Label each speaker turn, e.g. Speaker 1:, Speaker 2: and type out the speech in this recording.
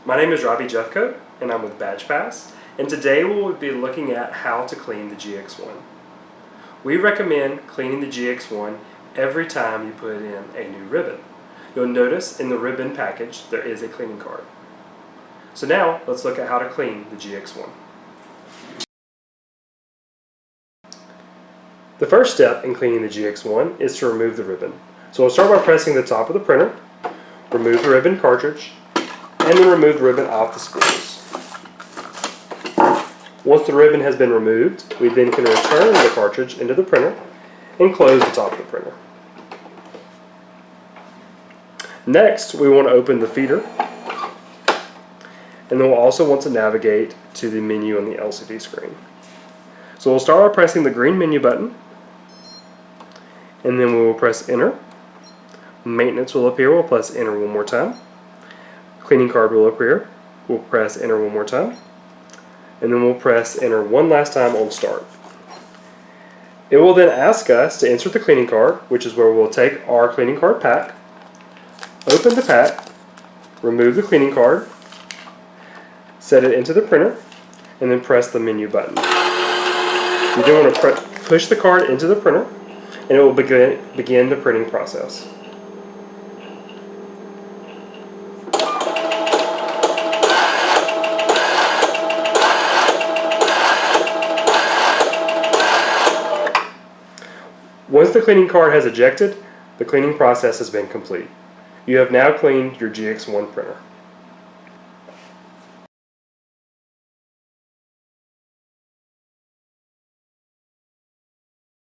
Speaker 1: My name is Robbie Jeffcoat, and I'm with BadgePass, and today we will be looking at how to clean the GX1. We recommend cleaning the GX1 every time you put in a new ribbon. You'll notice in the ribbon package there is a cleaning card. So now let's look at how to clean the GX1. The first step in cleaning the GX1 is to remove the ribbon. So we'll start by pressing the top of the printer, remove the ribbon cartridge, and then remove the ribbon off the spools. Once the ribbon has been removed, we then can return the cartridge into the printer and close the top of the printer. Next, we want to open the feeder, and then we'll also want to navigate to the menu on the LCD screen. So we'll start by pressing the green menu button, and then we will press enter. Maintenance will appear. We'll press enter one more time. Cleaning card will appear. We'll press enter one more time, and then we'll press enter one last time on start. It will then ask us to insert the cleaning card, which is where we'll take our cleaning card pack, open the pack, remove the cleaning card, set it into the printer, and then press the menu button. You then want to push the card into the printer, and it will begin the printing process. Once the cleaning card has ejected, the cleaning process has been complete. You have now cleaned your GX1 printer.